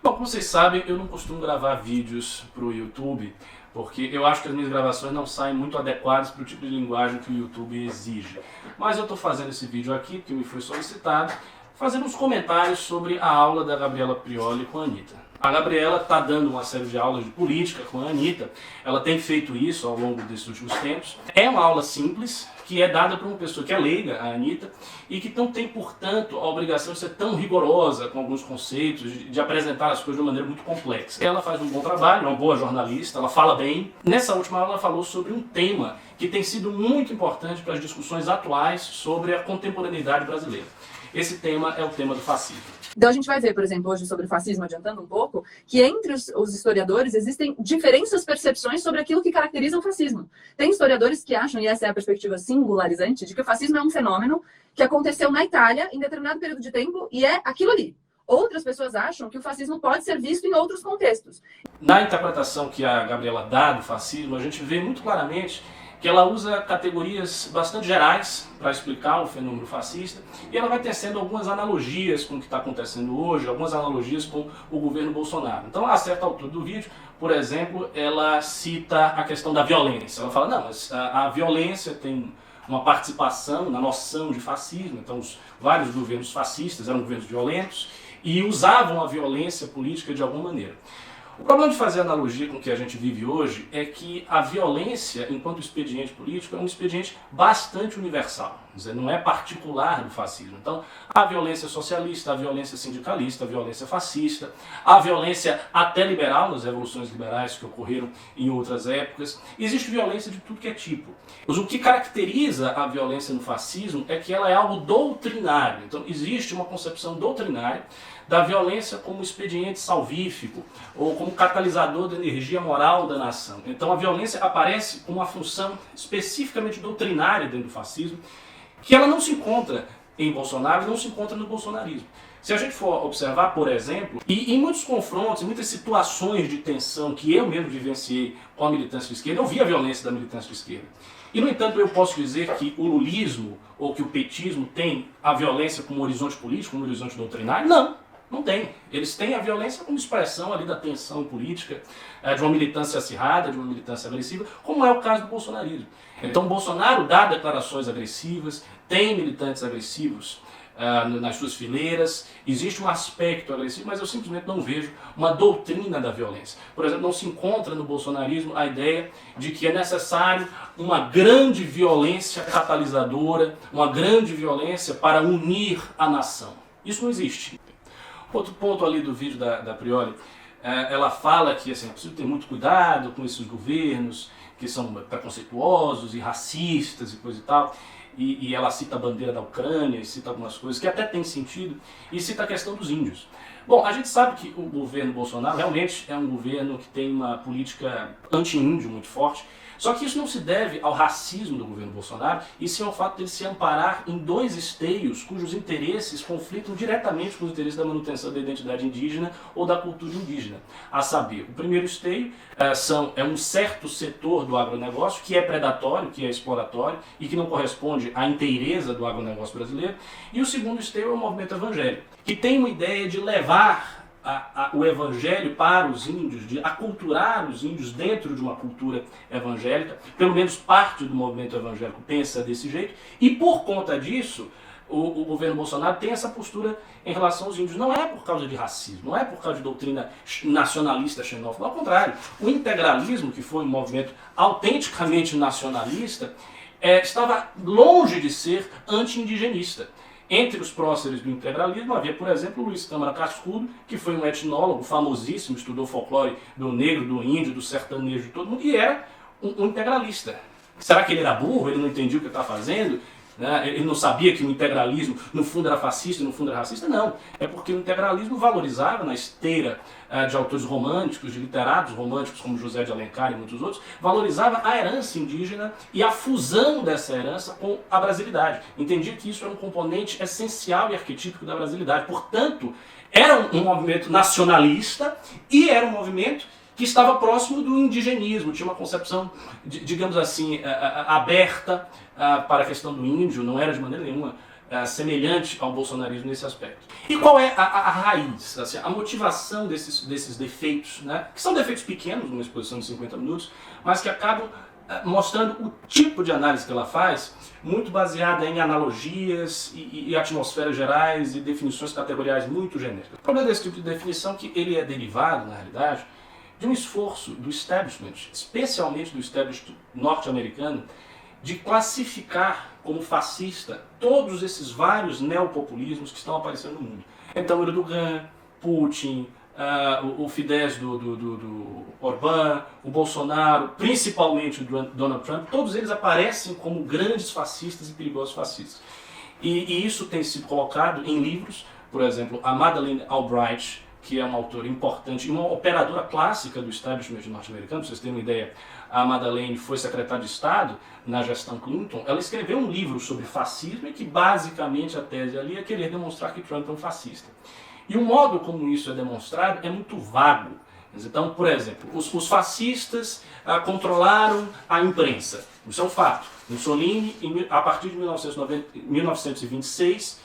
Bom, como vocês sabem, eu não costumo gravar vídeos para o YouTube, porque eu acho que as minhas gravações não saem muito adequadas para o tipo de linguagem que o YouTube exige. Mas eu estou fazendo esse vídeo aqui, porque me foi solicitado, fazendo uns comentários sobre a aula da Gabriela Prioli com a Anitta. A Gabriela está dando uma série de aulas de política com a Anitta, ela tem feito isso ao longo desses últimos tempos. É uma aula simples, que é dada por uma pessoa que é leiga, a Anitta, e que não tem, portanto, a obrigação de ser tão rigorosa com alguns conceitos, de apresentar as coisas de uma maneira muito complexa. Ela faz um bom trabalho, é uma boa jornalista, ela fala bem. Nessa última aula ela falou sobre um tema que tem sido muito importante para as discussões atuais sobre a contemporaneidade brasileira. Esse tema é o tema do fascismo. Então a gente vai ver, por exemplo, hoje sobre o fascismo, adiantando um pouco, que entre os historiadores existem diferentes percepções sobre aquilo que caracteriza o fascismo. Tem historiadores que acham, e essa é a perspectiva singularizante, de que o fascismo é um fenômeno que aconteceu na Itália em determinado período de tempo e é aquilo ali. Outras pessoas acham que o fascismo pode ser visto em outros contextos. Na interpretação que a Gabriela dá do fascismo, a gente vê muito claramente que ela usa categorias bastante gerais para explicar o fenômeno fascista, e ela vai tecendo algumas analogias com o que está acontecendo hoje, algumas analogias com o governo Bolsonaro. Então, a certa altura do vídeo, por exemplo, ela cita a questão da violência. Ela fala, não, mas a violência tem uma participação na noção de fascismo, então vários governos fascistas eram governos violentos e usavam a violência política de alguma maneira. O problema de fazer analogia com o que a gente vive hoje é que a violência, enquanto expediente político, é um expediente bastante universal, quer dizer, não é particular do fascismo. Então, a violência socialista, a violência sindicalista, a violência fascista, a violência até liberal, nas revoluções liberais que ocorreram em outras épocas, existe violência de tudo que é tipo. Mas o que caracteriza a violência no fascismo é que ela é algo doutrinário. Então, existe uma concepção doutrinária da violência como expediente salvífico ou como catalisador da energia moral da nação. Então a violência aparece com uma função especificamente doutrinária dentro do fascismo, que ela não se encontra em Bolsonaro, não se encontra no bolsonarismo. Se a gente for observar, por exemplo, e em muitos confrontos, em muitas situações de tensão que eu mesmo vivenciei com a militância de esquerda, eu vi a violência da militância de esquerda. E, no entanto, eu posso dizer que o lulismo ou que o petismo tem a violência como horizonte político, como horizonte doutrinário? Não. Não tem. Eles têm a violência como expressão ali da tensão política, de uma militância acirrada, de uma militância agressiva, como é o caso do bolsonarismo. Então Bolsonaro dá declarações agressivas, tem militantes agressivos nas suas fileiras, existe um aspecto agressivo, mas eu simplesmente não vejo uma doutrina da violência. Por exemplo, não se encontra no bolsonarismo a ideia de que é necessário uma grande violência catalisadora, uma grande violência para unir a nação. Isso não existe. Outro ponto ali do vídeo da Prioli, ela fala que assim, é preciso ter muito cuidado com esses governos que são preconceituosos e racistas e coisa e tal, e ela cita a bandeira da Ucrânia, e cita algumas coisas que até tem sentido, e cita a questão dos índios. Bom, a gente sabe que o governo Bolsonaro realmente é um governo que tem uma política anti-índio muito forte, só que isso não se deve ao racismo do governo Bolsonaro, e sim ao fato de ele se amparar em dois esteios cujos interesses conflitam diretamente com os interesses da manutenção da identidade indígena ou da cultura indígena. A saber, o primeiro esteio é um certo setor do agronegócio que é predatório, que é exploratório e que não corresponde à inteireza do agronegócio brasileiro, e o segundo esteio é o movimento evangélico, que tem uma ideia de levar o evangelho para os índios, de aculturar os índios dentro de uma cultura evangélica. Pelo menos parte do movimento evangélico pensa desse jeito, e por conta disso o governo Bolsonaro tem essa postura em relação aos índios. Não é por causa de racismo, não é por causa de doutrina nacionalista xenófoba, ao contrário. O integralismo, que foi um movimento autenticamente nacionalista, estava longe de ser anti-indigenista. Entre os próceres do integralismo havia, por exemplo, o Luiz Câmara Cascudo, que foi um etnólogo famosíssimo, estudou folclore do negro, do índio, do sertanejo, de todo mundo, e era um integralista. Será que ele era burro? Ele não entendia o que estava fazendo? Ele não sabia que o integralismo no fundo era fascista e no fundo era racista? Não. É porque o integralismo valorizava, na esteira de autores românticos, de literatos românticos como José de Alencar e muitos outros, valorizava a herança indígena e a fusão dessa herança com a brasilidade. Entendia que isso era um componente essencial e arquetípico da brasilidade. Portanto, era um movimento nacionalista e era um movimento que estava próximo do indigenismo, tinha uma concepção, digamos assim, aberta para a questão do índio, não era de maneira nenhuma semelhante ao bolsonarismo nesse aspecto. E qual é a raiz, assim, a motivação desses defeitos, né? Que são defeitos pequenos, numa exposição de 50 minutos, mas que acabam mostrando o tipo de análise que ela faz, muito baseada em analogias e atmosferas gerais e definições categoriais muito genéricas. O problema desse tipo de definição é que ele é derivado, na realidade, de um esforço do establishment, especialmente do establishment norte-americano, de classificar como fascista todos esses vários neopopulismos que estão aparecendo no mundo. Então, Erdogan, Putin, o Fidesz do Orbán, o Bolsonaro, principalmente o Donald Trump, todos eles aparecem como grandes fascistas e perigosos fascistas. E isso tem sido colocado em livros, por exemplo, a Madeleine Albright, que é uma autora importante e uma operadora clássica do establishment norte-americano. Para vocês terem uma ideia, a Madeleine foi secretária de Estado na gestão Clinton. Ela escreveu um livro sobre fascismo e que basicamente a tese ali é querer demonstrar que Trump é um fascista. E o modo como isso é demonstrado é muito vago. Então, por exemplo, os fascistas controlaram a imprensa. Isso é um fato. Mussolini, a partir de 1926,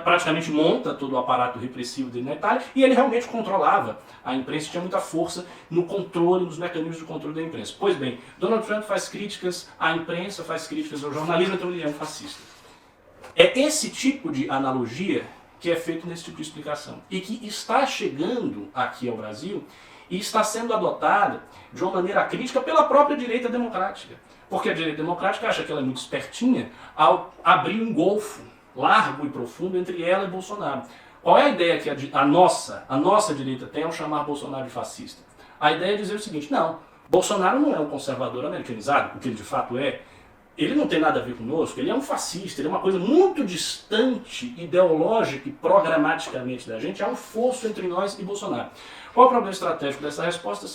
praticamente monta todo o aparato repressivo dele na Itália, e ele realmente controlava a imprensa, tinha muita força no controle, nos mecanismos de controle da imprensa. Pois bem, Donald Trump faz críticas à imprensa, faz críticas ao jornalismo, então ele é um fascista. É esse tipo de analogia que é feito nesse tipo de explicação, e que está chegando aqui ao Brasil e está sendo adotada de uma maneira crítica pela própria direita democrática. Porque a direita democrática acha que ela é muito espertinha ao abrir um golfo largo e profundo entre ela e Bolsonaro. Qual é a ideia que a nossa direita tem ao chamar Bolsonaro de fascista? A ideia é dizer o seguinte: não, Bolsonaro não é um conservador americanizado, o que ele de fato é. Ele não tem nada a ver conosco, ele é um fascista, ele é uma coisa muito distante, ideológica e programaticamente da gente, há um fosso entre nós e Bolsonaro. Qual é o problema estratégico dessa resposta?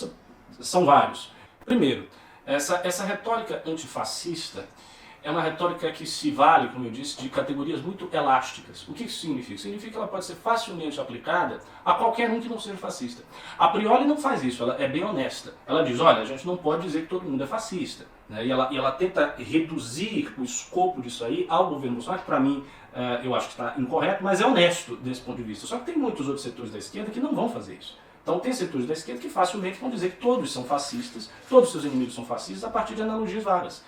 São vários. Primeiro, essa retórica antifascista é uma retórica que se vale, como eu disse, de categorias muito elásticas. O que isso significa? Significa que ela pode ser facilmente aplicada a qualquer um que não seja fascista. A priori não faz isso, ela é bem honesta. Ela diz, olha, a gente não pode dizer que todo mundo é fascista. Né? E ela tenta reduzir o escopo disso aí ao governo Bolsonaro, que para mim eu acho que está incorreto, mas é honesto desse ponto de vista. Só que tem muitos outros setores da esquerda que não vão fazer isso. Então tem setores da esquerda que facilmente vão dizer que todos são fascistas, todos os seus inimigos são fascistas a partir de analogias vagas.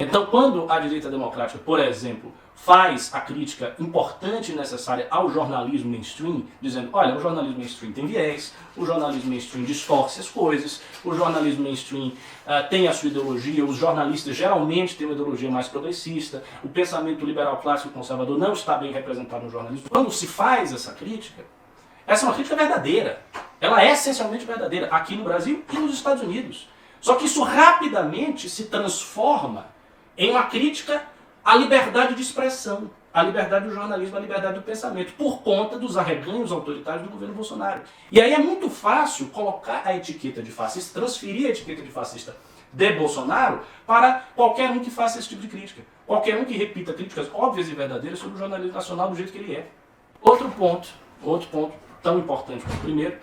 Então, quando a direita democrática, por exemplo, faz a crítica importante e necessária ao jornalismo mainstream, dizendo, olha, o jornalismo mainstream tem viés, o jornalismo mainstream distorce as coisas, o jornalismo mainstream tem a sua ideologia, os jornalistas geralmente têm uma ideologia mais progressista, o pensamento liberal clássico conservador não está bem representado no jornalismo. Quando se faz essa é uma crítica verdadeira. Ela é essencialmente verdadeira, aqui no Brasil e nos Estados Unidos. Só que isso rapidamente se transforma em uma crítica à liberdade de expressão, à liberdade do jornalismo, à liberdade do pensamento, por conta dos arreganhos autoritários do governo Bolsonaro. E aí é muito fácil colocar a etiqueta de fascista, transferir a etiqueta de fascista de Bolsonaro para qualquer um que faça esse tipo de crítica. Qualquer um que repita críticas óbvias e verdadeiras sobre o jornalismo nacional do jeito que ele é. Outro ponto tão importante como o primeiro,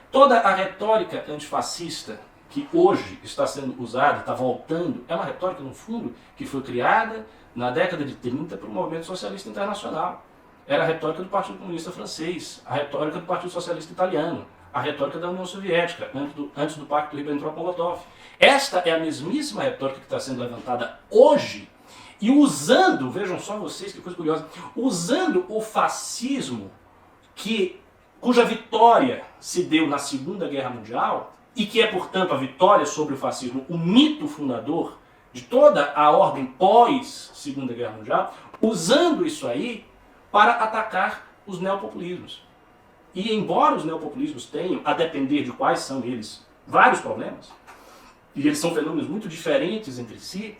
toda a retórica antifascista que hoje está sendo usada, está voltando, é uma retórica, no fundo, que foi criada na década de 30 pelo movimento socialista internacional. Era a retórica do Partido Comunista Francês, a retórica do Partido Socialista Italiano, a retórica da União Soviética, antes do Pacto Ribbentrop-Molotov. Esta é a mesmíssima retórica que está sendo levantada hoje e usando, vejam só vocês, que coisa curiosa, usando o fascismo cuja vitória se deu na Segunda Guerra Mundial, e que é, portanto, a vitória sobre o fascismo, o mito fundador de toda a ordem pós-Segunda Guerra Mundial, usando isso aí para atacar os neopopulismos. E embora os neopopulismos tenham, a depender de quais são eles, vários problemas, e eles são fenômenos muito diferentes entre si,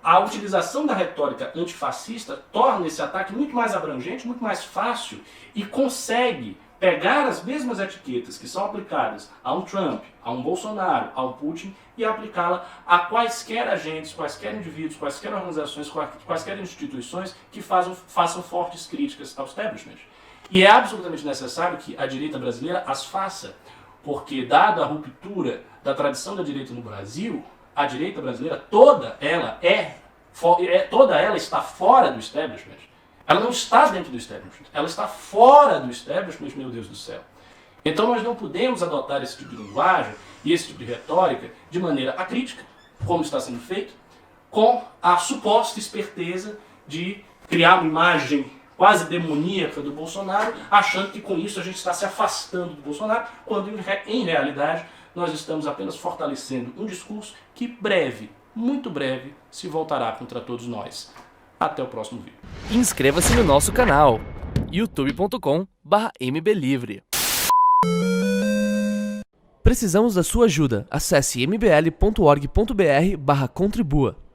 a utilização da retórica antifascista torna esse ataque muito mais abrangente, muito mais fácil, e consegue pegar as mesmas etiquetas que são aplicadas a um Trump, a um Bolsonaro, a um Putin, e aplicá-la a quaisquer agentes, quaisquer indivíduos, quaisquer organizações, quaisquer instituições que façam fortes críticas ao establishment. E é absolutamente necessário que a direita brasileira as faça, porque, dada a ruptura da tradição da direita no Brasil, a direita brasileira toda ela está fora do establishment. Ela não está dentro do establishment, ela está fora do establishment, meu Deus do céu. Então nós não podemos adotar esse tipo de linguagem e esse tipo de retórica de maneira acrítica, como está sendo feito, com a suposta esperteza de criar uma imagem quase demoníaca do Bolsonaro, achando que com isso a gente está se afastando do Bolsonaro, quando em realidade nós estamos apenas fortalecendo um discurso que breve, muito breve, se voltará contra todos nós. Até o próximo vídeo. Inscreva-se no nosso canal youtube.com/mblivre. Precisamos da sua ajuda. Acesse mbl.org.br/contribua.